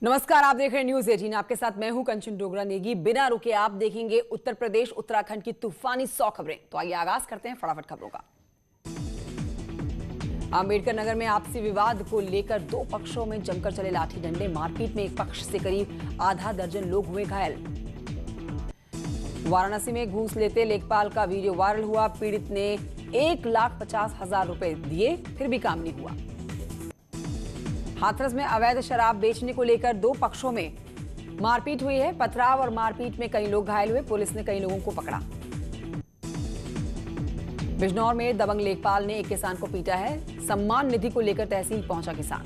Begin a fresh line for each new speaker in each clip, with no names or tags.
नमस्कार, आप देख रहे हैं न्यूज 18। आपके साथ मैं हूं कंचन डोगरा नेगी। बिना रुके आप देखेंगे उत्तर प्रदेश उत्तराखंड की तूफानी 100 खबरें। तो आइए आगाज करते हैं फटाफट खबरों का। अंबेडकर नगर में आपसी विवाद को लेकर दो पक्षों में जमकर चले लाठी डंडे। मारपीट में एक पक्ष से करीब आधा दर्जन लोग हुए घायल। वाराणसी में घूस लेते लेखपाल का वीडियो वायरल हुआ। पीड़ित ने 1,50,000 रुपए दिए, फिर भी काम नहीं हुआ। हाथरस में अवैध शराब बेचने को लेकर दो पक्षों में मारपीट हुई है। पथराव और मारपीट में कई लोग घायल हुए। पुलिस ने कई लोगों को पकड़ा। बिजनौर में दबंग लेखपाल ने एक किसान को पीटा है। सम्मान निधि को लेकर तहसील पहुंचा किसान।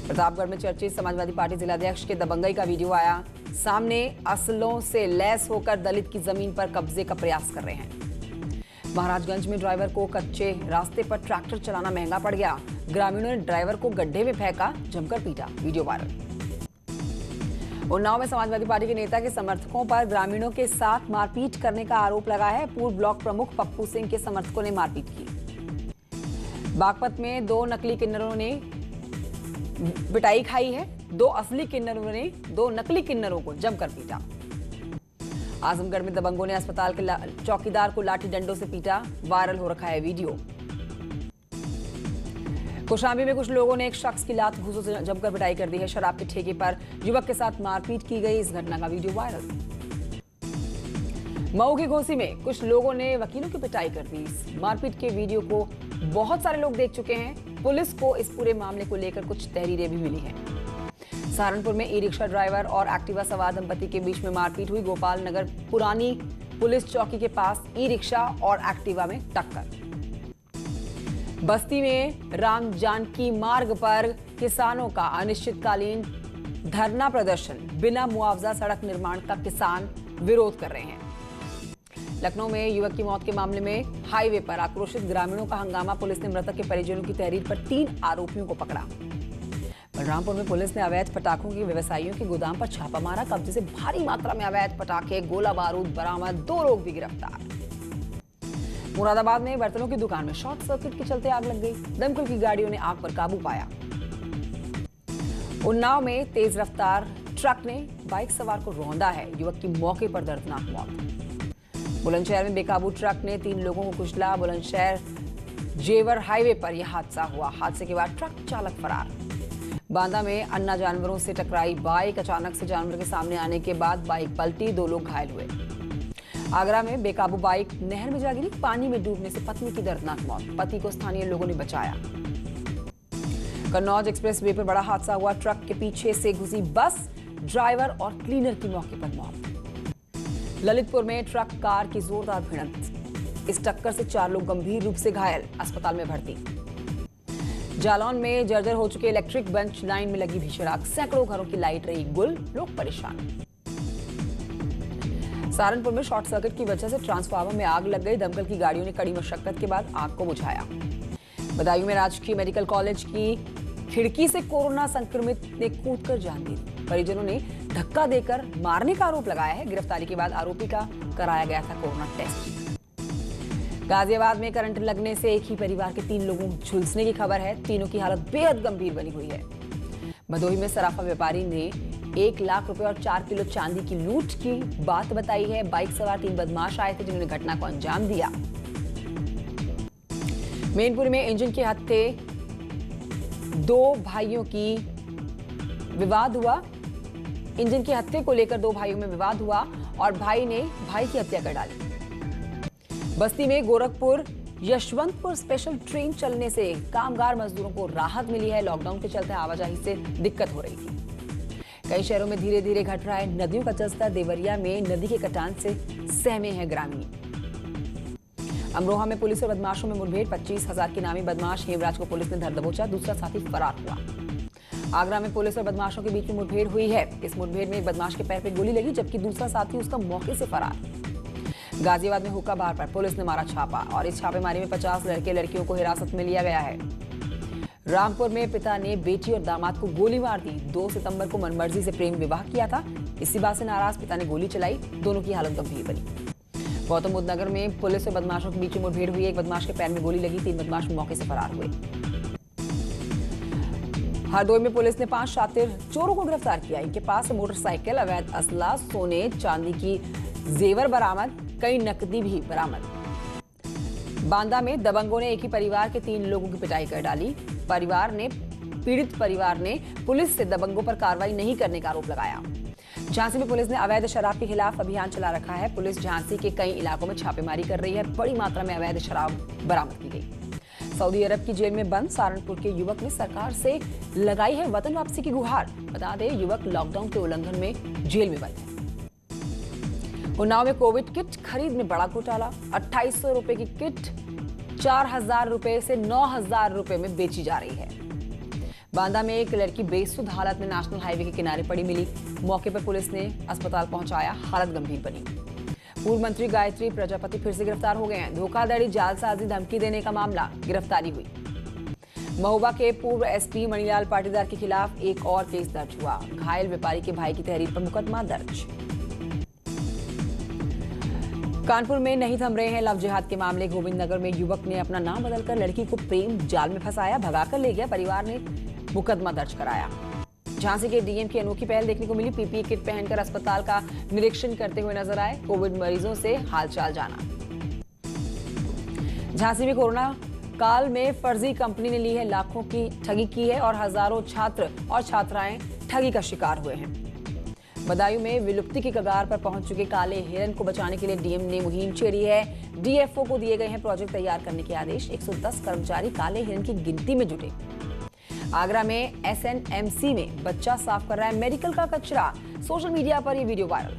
प्रतापगढ़ में चर्चित समाजवादी पार्टी जिलाध्यक्ष के दबंगई का वीडियो आया सामने। असलों से लैस होकर दलित की जमीन पर कब्जे का प्रयास कर रहे हैं। महाराजगंज में ड्राइवर को कच्चे रास्ते पर ट्रैक्टर चलाना महंगा पड़ गया। ग्रामीणों ने ड्राइवर को गड्ढे में फेंका, जमकर पीटा, वीडियो वायरल। उन्नाव में समाजवादी पार्टी के नेता के समर्थकों पर ग्रामीणों के साथ मारपीट करने का आरोप लगा है। पूर्व ब्लॉक प्रमुख पप्पू सिंह के समर्थकों ने मारपीट की। बागपत में दो नकली किन्नरों ने पिटाई खाई है। दो असली किन्नरों ने दो नकली किन्नरों को जमकर पीटा। आजमगढ़ में दबंगों ने अस्पताल के चौकीदार को लाठी डंडों से पीटा, वायरल हो रखा है वीडियो। कौशाम्बी में कुछ लोगों ने एक शख्स की लात घूंसों से जमकर पिटाई कर दी है। शराब के ठेके पर युवक के साथ मारपीट की गई। इस घटना का वीडियो वायरल। मऊ की घोसी में कुछ लोगों ने वकीलों की पिटाई कर दी। इस मारपीट के वीडियो को बहुत सारे लोग देख चुके हैं। पुलिस को इस पूरे मामले को लेकर कुछ तहरीरें भी मिली हैं। सहारनपुर में ई रिक्शा ड्राइवर और एक्टिवा सवार दंपति के बीच में मारपीट हुई। गोपाल नगर पुरानी पुलिस चौकी के पास ई रिक्शा और एक्टिवा में टक्कर। बस्ती में राम जानकी मार्ग पर किसानों का अनिश्चितकालीन धरना प्रदर्शन। बिना मुआवजा सड़क निर्माण का किसान विरोध कर रहे हैं। लखनऊ में युवक की मौत के मामले में हाईवे पर आक्रोशित ग्रामीणों का हंगामा। पुलिस ने मृतक के परिजनों की तहरीर पर 3 आरोपियों को पकड़ा। बलरामपुर में पुलिस ने अवैध पटाखों के व्यवसायियों के गोदाम पर छापा मारा। कब्जे से भारी मात्रा में अवैध पटाखे, गोला बारूद बरामद। 2 लोग भी गिरफ्तार। मुरादाबाद में बर्तनों की दुकान में शॉर्ट सर्किट के चलते आग लग गई। दमकल की गाड़ियों ने आग पर काबू पाया। उन्नाव में तेज रफ्तार ट्रक ने बाइक सवार को रौंदा है। युवक की मौके पर दर्दनाक मौत। बुलंदशहर में बेकाबू ट्रक ने 3 लोगों को कुचला। बुलंदशहर जेवर हाईवे पर यह हादसा हुआ। हादसे के बाद ट्रक चालक फरार। बांदा में अन्ना जानवरों से टकराई बाइक। अचानक से जानवर के सामने आने के बाद बाइक पलटी। 2 लोग घायल हुए। आगरा में बेकाबू बाइक नहर में जा गिरी। पानी में डूबने से पत्नी की दर्दनाक मौत। पति को स्थानीय लोगों ने बचाया। कन्नौज एक्सप्रेस वे पर बड़ा हादसा हुआ। ट्रक के पीछे से घुसी बस। ड्राइवर और क्लीनर की मौके पर मौत। ललितपुर में ट्रक कार की जोरदार भिड़ंत। इस टक्कर से 4 लोग गंभीर रूप से घायल, अस्पताल में भर्ती। जालौन में जर्जर हो चुके इलेक्ट्रिक बंच लाइन में लगी भीषण आग। सैकड़ों घरों की लाइट रही गुल, लोग परेशान। सहारनपुर में शॉर्ट सर्किट की वजह से ट्रांसफार्मर में आग लग गई। दमकल की गाड़ियों ने कड़ी मशक्कत के बाद आग को बुझाया। बदायूं में राजकीय मेडिकल कॉलेज की खिड़की से कोरोना संक्रमित ने कूदकर जान दी। परिजनों ने धक्का देकर मारने का आरोप लगाया है। गिरफ्तारी के बाद आरोपी का कराया गया था कोरोना टेस्ट। गाजियाबाद में करंट लगने से एक ही परिवार के 3 लोगों झुलसने की खबर है। तीनों की हालत बेहद गंभीर बनी हुई है। भदोही में सराफा व्यापारी ने 1 लाख रुपए और 4 किलो चांदी की लूट की बात बताई है। बाइक सवार 3 बदमाश आए थे जिन्होंने घटना को अंजाम दिया। मैनपुरी में इंजन के हत्थे 2 भाइयों की विवाद हुआ। इंजन के हत्थे को लेकर 2 भाइयों में विवाद हुआ और भाई ने भाई की हत्या कर डाली। बस्ती में गोरखपुर यशवंतपुर स्पेशल ट्रेन चलने से कामगार मजदूरों को राहत मिली है। लॉकडाउन के चलते आवाजाही से दिक्कत हो रही थी। कई शहरों में धीरे धीरे घट रहा है नदियों का जस्ता। देवरिया में नदी के कटान से सहमे हैं ग्रामीण। अमरोहा में पुलिस और बदमाशों में मुठभेड़। 25,000 के नामी बदमाश हेमराज को पुलिस ने धर दबोचा। दूसरा साथी फरार हुआ। आगरा में पुलिस और बदमाशों के बीच में मुठभेड़ हुई है। इस मुठभेड़ में एक बदमाश के पैर पर गोली लगी, जबकि दूसरा साथी उसका मौके से फरार। गाजियाबाद में हुक्का बार पर पुलिस ने मारा छापा और इस छापेमारी में 50 लड़के लड़कियों को हिरासत में लिया गया है। रामपुर में पिता ने बेटी और दामाद को गोली मार दी। 2 सितंबर को मनमर्जी से प्रेम विवाह किया था। इसी बात से नाराज पिता ने गोली चलाई। दोनों की हालत गंभीर बनी। गौतम बुद्ध नगर में पुलिस और बदमाशों के बीच में मुठभेड़ हुई। एक बदमाश के पैर में गोली लगी। 3 बदमाश मौके से फरार हुए। हरदोई में पुलिस ने 5 शातिर चोरों को गिरफ्तार किया। इनके पास से मोटरसाइकिल, अवैध असला, सोने चांदी की जेवर बरामद, कई नकदी भी बरामद। बांदा में दबंगों ने एक ही परिवार के 3 लोगों की पिटाई कर डाली। पीड़ित परिवार ने पुलिस से दबंगों पर कार्रवाई नहीं करने का आरोप लगाया। झांसी में पुलिस ने अवैध शराब के खिलाफ अभियान चला रखा है। पुलिस झांसी के कई इलाकों में छापेमारी कर रही है। बड़ी मात्रा में अवैध शराब बरामद की गई। सऊदी अरब की जेल में बंद सहारनपुर के युवक ने सरकार से लगाई है वतन वापसी की गुहार। बता दें, युवक लॉकडाउन के उल्लंघन में जेल में बंद है। उन्नाव में कोविड किट खरीद में बड़ा घोटाला। 2800 रुपए की किट 4000 रुपए से 9000 रुपए में बेची जा रही है। बांदा में एक लड़की बेसुध हालत में नेशनल हाईवे के किनारे पड़ी मिली। मौके पर पुलिस ने अस्पताल पहुंचाया, हालत गंभीर बनी। पूर्व मंत्री गायत्री प्रजापति फिर से गिरफ्तार हो गए हैं। धोखाधड़ी, जालसाजी, धमकी देने का मामला, गिरफ्तारी हुई। महोबा के पूर्व एसपी मणिलाल पाटीदार के खिलाफ एक और केस दर्ज हुआ। घायल व्यापारी के भाई की तहरीर पर मुकदमा दर्ज। कानपुर में नहीं थम रहे हैं लव जिहाद के मामले। गोविंद नगर में युवक ने अपना नाम बदलकर लड़की को प्रेम जाल में फंसाया, भगाकर ले गया। परिवार ने मुकदमा दर्ज कराया। झांसी के डीएम की अनोखी पहल देखने को मिली। पीपीई किट पहनकर अस्पताल का निरीक्षण करते हुए नजर आए। कोविड मरीजों से हालचाल जाना। झांसी में कोरोना काल में फर्जी कंपनी ने ली है लाखों की ठगी की है और हजारों छात्र और छात्राएं ठगी का शिकार हुए हैं। बदायूं में विलुप्ति की कगार पर पहुंच चुके काले हिरन को बचाने के लिए डीएम ने मुहिम छेड़ी है। डीएफओ को दिए गए हैं प्रोजेक्ट तैयार करने के आदेश। 110 कर्मचारी काले हिरन की गिनती में जुटे। आगरा में एसएनएमसी में बच्चा साफ कर रहा है मेडिकल का कचरा। सोशल मीडिया पर यह वीडियो वायरल।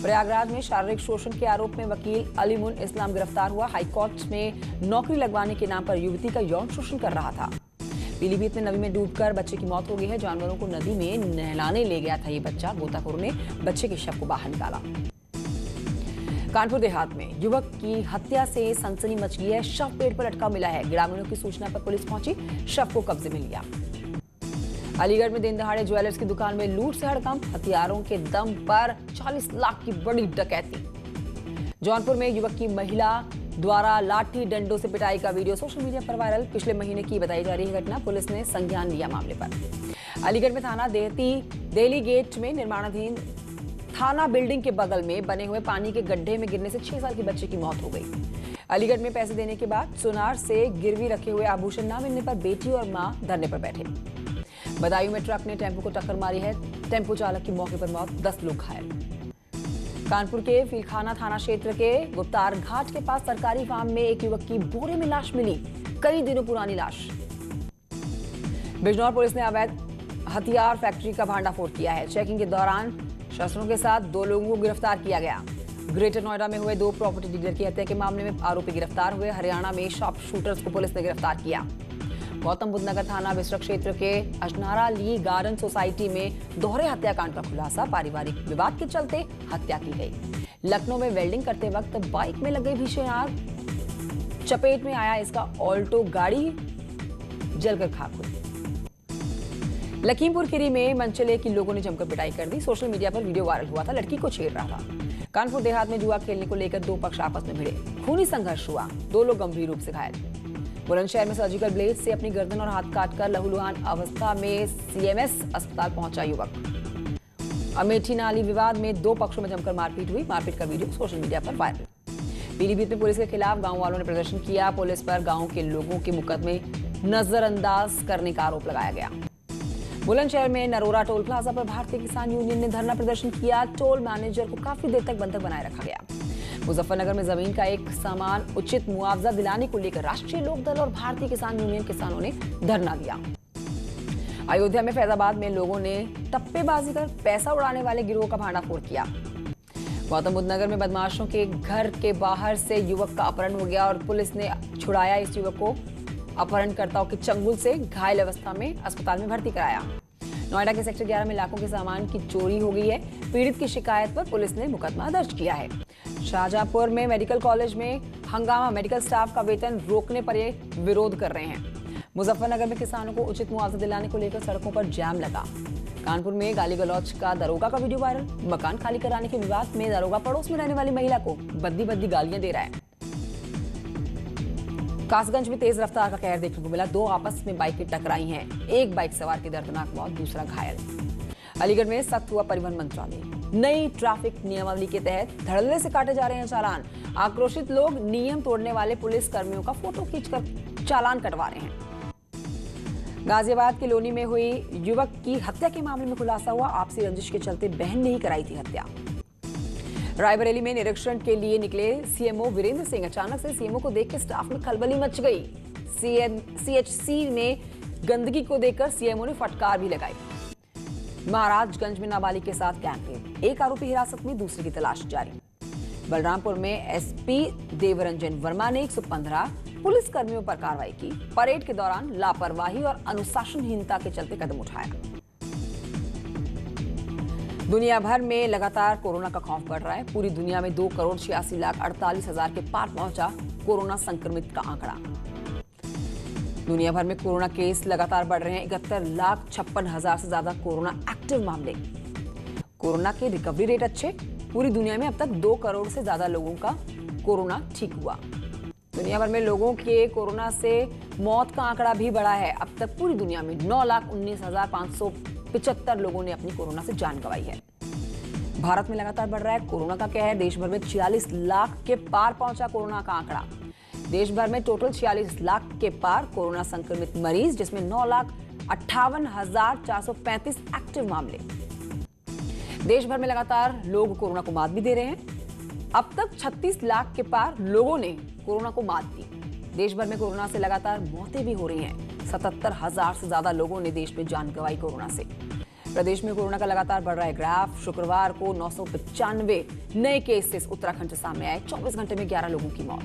प्रयागराज में शारीरिक शोषण के आरोप में वकील अलीमुन इस्लाम गिरफ्तार हुआ। हाईकोर्ट में नौकरी लगवाने के नाम पर युवती का यौन शोषण कर रहा था। पीलीभीत में नदी में डूबकर बच्चे की मौत हो गई है। जानवरों को नदी में नहलाने ले गया था ये बच्चा। गोताखोरों ने बच्चे के शव को बाहर निकाला। कानपुर देहात में युवक की हत्या से सनसनी मच गई है। शव पेड़ पर लटका मिला है। ग्रामीणों की सूचना पर पुलिस पहुंची, शव को कब्जे में लिया। अलीगढ़ में दिन दहाड़े ज्वेलर्स की दुकान में लूट से हड़कंप। हथियारों के दम पर 40 लाख की बड़ी डकैती। जौनपुर में युवक की महिला द्वारा लाठी डंडों से पिटाई का वीडियो सोशल मीडिया पर वायरल। पिछले महीने की बताई जा रही है घटना। पुलिस ने संज्ञान लिया मामले पर। अलीगढ़ में थाना देहली गेट में निर्माणाधीन थाना बिल्डिंग के बगल में बने हुए पानी के गड्ढे में गिरने से 6 साल के बच्चे की मौत हो गई। अलीगढ़ में पैसे देने के बाद सुनार से गिरवी रखे हुए आभूषण न मिलने पर बेटी और मां धरने पर बैठे। बदायूं में ट्रक ने टेम्पो को टक्कर मारी है। टेम्पो चालक की मौके पर मौत, 10 लोग घायल। कानपुर के फीलखाना थाना क्षेत्र के गुप्तार घाट के पास सरकारी फार्म में एक युवक की बोरे में लाश मिली, कई दिनों पुरानी लाश। बिजनौर पुलिस ने अवैध हथियार फैक्ट्री का भांडाफोड़ किया है। चेकिंग के दौरान शस्त्रों के साथ 2 लोगों को गिरफ्तार किया गया। ग्रेटर नोएडा में हुए 2 प्रॉपर्टी डीलर की हत्या के मामले में आरोपी गिरफ्तार हुए। हरियाणा में शॉप शूटर्स को पुलिस ने गिरफ्तार किया। गौतम बुद्ध नगर थाना बिस्रक क्षेत्र के अजनारा ली गार्डन सोसाइटी में दोहरे हत्याकांड का खुलासा। पारिवारिक विवाद के चलते हत्या की गई। लखनऊ में वेल्डिंग करते वक्त बाइक में लग गई भीषण आग। चपेट में आया इसका ऑल्टो गाड़ी, जलकर खाक हुई। लखीमपुर खीरी में मनचले की लोगों ने जमकर पिटाई कर दी। सोशल मीडिया पर वीडियो वायरल हुआ था। लड़की को छेड़ रहा था। कानपुर देहात में जुआ खेलने को लेकर 2 पक्ष आपस में भिड़े। खूनी संघर्ष हुआ, 2 लोग गंभीर रूप से घायल। बुलंदशहर में सर्जिकल ब्लेड से अपनी गर्दन और हाथ काटकर लहूलुहान अवस्था में सीएमएस अस्पताल पहुंचा युवक। अमेठी नाली विवाद में 2 पक्षों में जमकर मारपीट हुई। मारपीट का वीडियो सोशल मीडिया पर वायरल। पीलीभीत में पुलिस के खिलाफ गांव वालों ने प्रदर्शन किया। पुलिस पर गांव के लोगों के मुकदमे नजरअंदाज करने का आरोप लगाया गया। बुलंदशहर में नरोरा टोल प्लाजा पर भारतीय किसान यूनियन ने धरना प्रदर्शन किया। टोल मैनेजर को काफी देर तक बंधक बनाए रखा गया। मुजफ्फरनगर में जमीन का एक समान उचित मुआवजा दिलाने को लेकर राष्ट्रीय लोकदल और भारतीय किसान यूनियन किसानों ने धरना दिया। अयोध्या में फैजाबाद में लोगों ने टप्पेबाजी कर पैसा उड़ाने वाले गिरोह का भांडाफोड़ किया। गौतम बुद्ध नगर में बदमाशों के घर के बाहर से युवक का अपहरण हो गया और पुलिस ने छुड़ाया इस युवक को। अपहरणकर्ताओं के चंगुल से घायल अवस्था में अस्पताल में भर्ती कराया। नोएडा के सेक्टर 11 में लाखों के सामान की चोरी हो गई है। पीड़ित की शिकायत पर पुलिस ने मुकदमा दर्ज किया है। शाहजहांपुर में मेडिकल कॉलेज में हंगामा, मेडिकल स्टाफ का वेतन रोकने पर ये विरोध कर रहे हैं। मुजफ्फरनगर में किसानों को उचित मुआवजा दिलाने को लेकर सड़कों पर जाम लगा। कानपुर में गाली गलौज का दरोगा का वीडियो वायरल। मकान खाली कराने के विवाद में दरोगा पड़ोस में रहने वाली महिला को बद्दी गालियां दे रहा है। कासगंज में तेज रफ्तार का कहर देखने को मिला। दो आपस में बाइकें टकराई हैं। एक बाइक सवार की दर्दनाक मौत, दूसरा घायल। अलीगढ़ में सख्त हुआ परिवहन मंत्रालय। नई ट्रैफिक नियमावली के तहत धड़ल्ले से काटे जा रहे हैं चालान। आक्रोशित लोग नियम तोड़ने वाले पुलिस कर्मियों का फोटो खींचकर चालान कटवा रहे हैं। गाजियाबाद के लोनी में हुई युवक की हत्या के मामले में खुलासा हुआ। आपसी रंजिश के चलते बहन ने ही कराई थी हत्या। रायबरेली में निरीक्षण के लिए निकले सीएमओ वीरेंद्र सिंह। अचानक से सीएमओ को देखकर स्टाफ में खलबली मच गई। सीएचसी में गंदगी को देखकर सीएमओ ने फटकार भी लगाई। महाराजगंज में नाबालिग के साथ गैंगरेप। एक आरोपी हिरासत में, दूसरे की तलाश जारी। बलरामपुर में एसपी देवरंजन वर्मा ने 115 पुलिस कर्मियों पर कार्रवाई की। परेड के दौरान लापरवाही और अनुशासनहीनता के चलते कदम उठाया। दुनिया भर में लगातार कोरोना का खौफ बढ़ रहा है। पूरी दुनिया में 2,86,48,000 के पार पहुंचा कोरोना संक्रमित का आंकड़ा। दुनिया भर में कोरोना केस लगातार बढ़ रहे हैं। 71,56,000 से ज्यादा कोरोना एक्टिव मामले। कोरोना के रिकवरी रेट अच्छे। पूरी दुनिया में अब तक 2 करोड़ से ज्यादा लोगों का कोरोना ठीक हुआ। दुनिया भर में लोगों के कोरोना से मौत का आंकड़ा भी बढ़ा है। अब तक पूरी दुनिया में 9,19,575 लोगों ने अपनी कोरोना से जान गंवाई है। भारत में लगातार बढ़ रहा है कोरोना का कहर। देश भर में 46 लाख के पार पहुंचा कोरोना का आंकड़ा। देश भर में टोटल 46 लाख के पार कोरोना संक्रमित मरीज, जिसमें 9,58,435 एक्टिव मामले। देश भर में लगातार लोग कोरोना को मात भी दे रहे हैं। अब तक 36 लाख के पार लोगों ने कोरोना को मात दी। देश भर में कोरोना से लगातार मौतें भी हो रही हैं। 77,000 से ज्यादा लोगों ने देश में जान गंवाई कोरोना से। प्रदेश में कोरोना का लगातार बढ़ रहा है ग्राफ। शुक्रवार को 995 नए केसेस उत्तराखंड से सामने आए। 24 घंटे में 11 लोगों की मौत।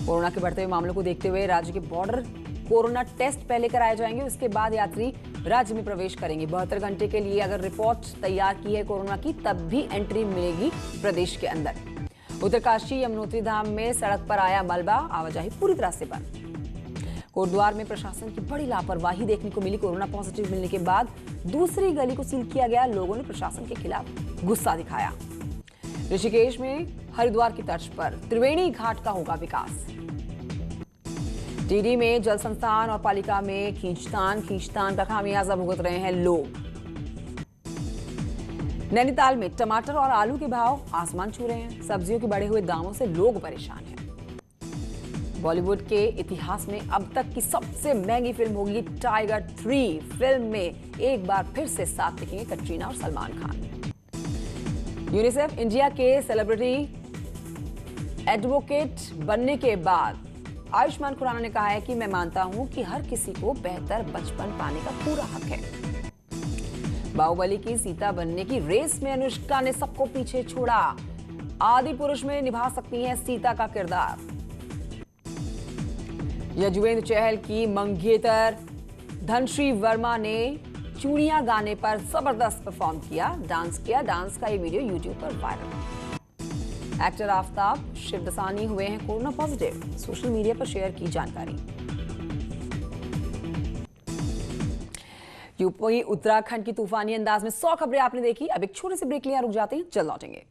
कोरोना के बढ़ते हुए मामलों को देखते हुए राज्य के बॉर्डर कोरोना टेस्ट पहले कराए जाएंगे। उसके बाद यात्री राज्य में प्रवेश करेंगे। 72 घंटे के लिए अगर रिपोर्ट तैयार की है कोरोना की, तब भी एंट्री मिलेगी प्रदेश के अंदर। उत्तरकाशी यमुनोत्री धाम में सड़क पर आया मलबा, आवाजाही पूरी तरह से बंद। कोटद्वार में प्रशासन की बड़ी लापरवाही देखने को मिली। कोरोना पॉजिटिव मिलने के बाद दूसरी गली को सील किया गया। लोगों ने प्रशासन के खिलाफ गुस्सा दिखाया। ऋषिकेश में हरिद्वार की तर्ज पर त्रिवेणी घाट का होगा विकास। टीडी में जल संस्थान और पालिका में खींचतान का खामियाजा भुगत रहे हैं लोग। नैनीताल में टमाटर और आलू के भाव आसमान छू रहे हैं। सब्जियों के बढ़े हुए दामों से लोग परेशान हैं। बॉलीवुड के इतिहास में अब तक की सबसे महंगी फिल्म होगी टाइगर 3। फिल्म में एक बार फिर से साथ दिखेंगे कटरीना और सलमान खान। यूनिसेफ इंडिया के सेलिब्रिटी एडवोकेट बनने के बाद आयुष्मान खुराना ने कहा है कि मैं मानता हूं कि हर किसी को बेहतर बचपन पाने का पूरा हक है। बाहुबली की सीता बनने की रेस में अनुष्का ने सबको पीछे छोड़ा। आदि पुरुष में निभा सकती हैं सीता का किरदार। यजुवेंद्र चहल की मंगेतर धनश्री वर्मा ने चूड़ियां गाने पर जबरदस्त परफॉर्म किया। डांस का ये वीडियो यूट्यूब पर वायरल। एक्टर आफ्ताब शिवदसानी हुए हैं कोरोना पॉजिटिव। सोशल मीडिया पर शेयर की जानकारी। यूपी उत्तराखंड की तूफानी अंदाज में 100 खबरें आपने देखी। अब एक छोटे से ब्रेक लिया, रुक जाते हैं, जल्द लौटेंगे।